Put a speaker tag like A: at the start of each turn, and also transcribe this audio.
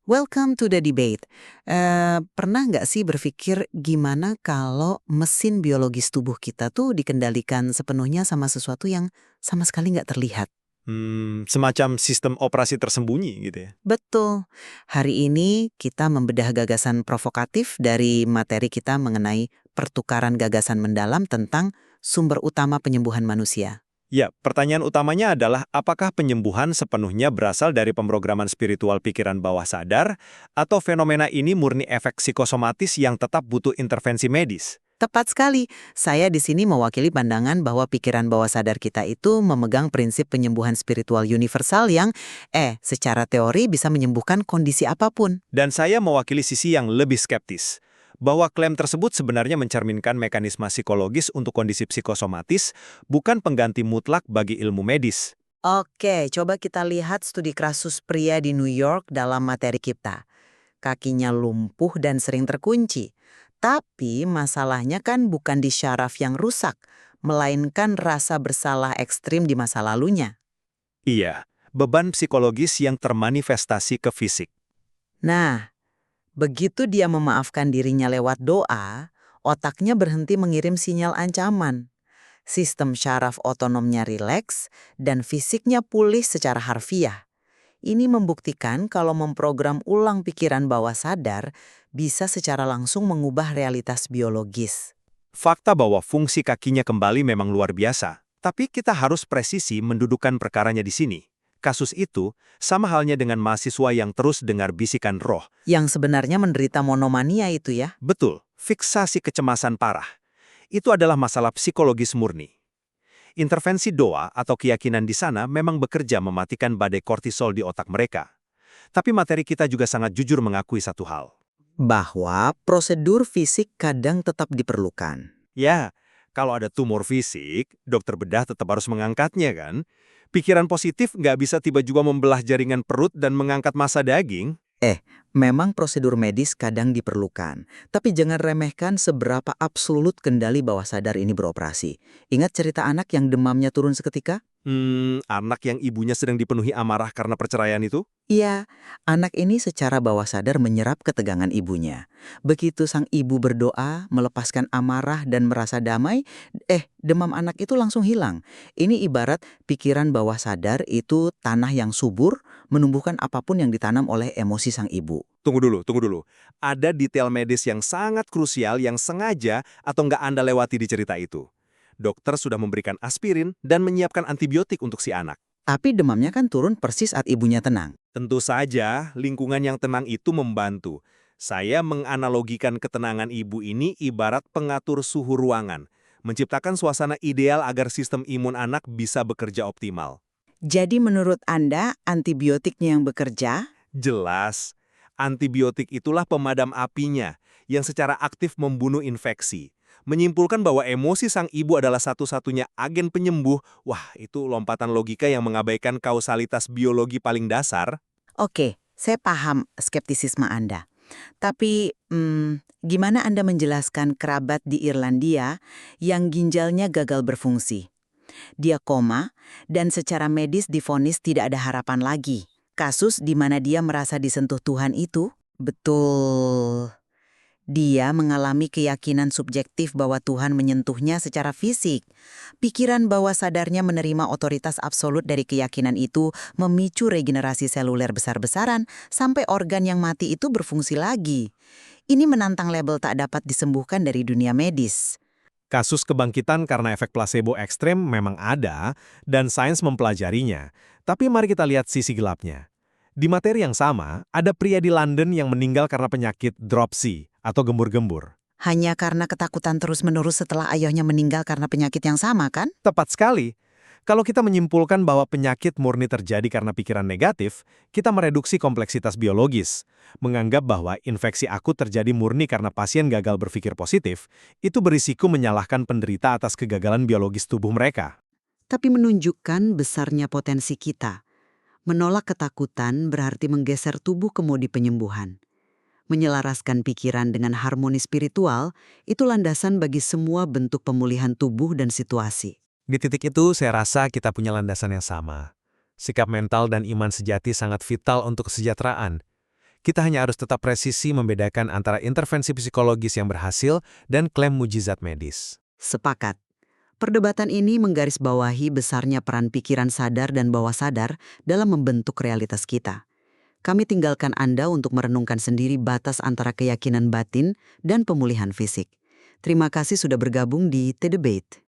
A: Welcome to the debate. Pernah nggak sih berpikir gimana kalau mesin biologis tubuh kita tuh dikendalikan sepenuhnya sama sesuatu yang sama sekali nggak terlihat?
B: Semacam sistem operasi tersembunyi gitu ya.
A: Betul. Hari ini kita membedah gagasan provokatif dari materi kita mengenai pertukaran gagasan mendalam tentang sumber utama penyembuhan manusia.
B: Ya, pertanyaan utamanya adalah apakah penyembuhan sepenuhnya berasal dari pemrograman spiritual pikiran bawah sadar atau fenomena ini murni efek psikosomatis yang tetap butuh intervensi medis?
A: Tepat sekali. Saya di sini mewakili pandangan bahwa pikiran bawah sadar kita itu memegang prinsip penyembuhan spiritual universal yang, secara teori bisa menyembuhkan kondisi apapun.
B: Dan saya mewakili sisi yang lebih skeptis, bahwa klaim tersebut sebenarnya mencerminkan mekanisme psikologis untuk kondisi psikosomatis, bukan pengganti mutlak bagi ilmu medis.
A: Oke, coba kita lihat studi kasus pria di New York dalam materi kita. Kakinya lumpuh dan sering terkunci. Tapi masalahnya kan bukan di syaraf yang rusak, melainkan rasa bersalah ekstrim di masa lalunya.
B: Iya, beban psikologis yang termanifestasi ke fisik.
A: Nah, begitu dia memaafkan dirinya lewat doa, otaknya berhenti mengirim sinyal ancaman. Sistem syaraf otonomnya rileks dan fisiknya pulih secara harfiah. Ini membuktikan kalau memprogram ulang pikiran bawah sadar bisa secara langsung mengubah realitas biologis.
B: Fakta bahwa fungsi kakinya kembali memang luar biasa, tapi kita harus presisi mendudukan perkaranya di sini. Kasus itu sama halnya dengan mahasiswa yang terus dengar bisikan roh.
A: Yang sebenarnya menderita monomania itu ya.
B: Betul, fiksasi kecemasan parah. Itu adalah masalah psikologis murni. Intervensi doa atau keyakinan di sana memang bekerja mematikan badai kortisol di otak mereka. Tapi materi kita juga sangat jujur mengakui satu hal.
A: Bahwa prosedur fisik kadang tetap diperlukan.
B: Ya, kalau ada tumor fisik, dokter bedah tetap harus mengangkatnya kan? Pikiran positif nggak bisa tiba-tiba membelah jaringan perut dan mengangkat massa daging.
A: Memang prosedur medis kadang diperlukan, tapi jangan remehkan seberapa absolut kendali bawah sadar ini beroperasi. Ingat cerita anak yang demamnya turun seketika?
B: Anak yang ibunya sedang dipenuhi amarah karena perceraian itu?
A: Iya, anak ini secara bawah sadar menyerap ketegangan ibunya. Begitu sang ibu berdoa, melepaskan amarah dan merasa damai, demam anak itu langsung hilang. Ini ibarat pikiran bawah sadar itu tanah yang subur, menumbuhkan apapun yang ditanam oleh emosi sang ibu.
B: Tunggu dulu, tunggu dulu. Ada detail medis yang sangat krusial yang sengaja atau nggak Anda lewati di cerita itu. Dokter sudah memberikan aspirin dan menyiapkan antibiotik untuk si anak.
A: Tapi demamnya kan turun persis saat ibunya tenang.
B: Tentu saja, lingkungan yang tenang itu membantu. Saya menganalogikan ketenangan ibu ini ibarat pengatur suhu ruangan, menciptakan suasana ideal agar sistem imun anak bisa bekerja optimal.
A: Jadi menurut Anda, antibiotiknya yang bekerja?
B: Jelas, antibiotik itulah pemadam apinya yang secara aktif membunuh infeksi. Menyimpulkan bahwa emosi sang ibu adalah satu-satunya agen penyembuh, wah itu lompatan logika yang mengabaikan kausalitas biologi paling dasar.
A: Oke, saya paham skeptisisme Anda. Tapi, gimana Anda menjelaskan kerabat di Irlandia yang ginjalnya gagal berfungsi? Dia koma dan secara medis divonis tidak ada harapan lagi. Kasus di mana dia merasa disentuh Tuhan itu, betul. Dia mengalami keyakinan subjektif bahwa Tuhan menyentuhnya secara fisik. Pikiran bawah sadarnya menerima otoritas absolut dari keyakinan itu memicu regenerasi seluler besar-besaran sampai organ yang mati itu berfungsi lagi. Ini menantang label tak dapat disembuhkan dari dunia medis.
B: Kasus kebangkitan karena efek placebo ekstrem memang ada, dan sains mempelajarinya. Tapi mari kita lihat sisi gelapnya. Di materi yang sama, ada pria di London yang meninggal karena penyakit dropsy atau gembur-gembur.
A: Hanya karena ketakutan terus-menerus setelah ayahnya meninggal karena penyakit yang sama, kan?
B: Tepat sekali. Kalau kita menyimpulkan bahwa penyakit murni terjadi karena pikiran negatif, kita mereduksi kompleksitas biologis. Menganggap bahwa infeksi akut terjadi murni karena pasien gagal berpikir positif, itu berisiko menyalahkan penderita atas kegagalan biologis tubuh mereka.
A: Tapi menunjukkan besarnya potensi kita. Menolak ketakutan berarti menggeser tubuh ke mode penyembuhan. Menyelaraskan pikiran dengan harmoni spiritual, itu landasan bagi semua bentuk pemulihan tubuh dan situasi.
B: Di titik itu, saya rasa kita punya landasan yang sama. Sikap mental dan iman sejati sangat vital untuk kesejahteraan. Kita hanya harus tetap presisi membedakan antara intervensi psikologis yang berhasil dan klaim mujizat medis.
A: Sepakat. Perdebatan ini menggarisbawahi besarnya peran pikiran sadar dan bawah sadar dalam membentuk realitas kita. Kami tinggalkan Anda untuk merenungkan sendiri batas antara keyakinan batin dan pemulihan fisik. Terima kasih sudah bergabung di The Debate.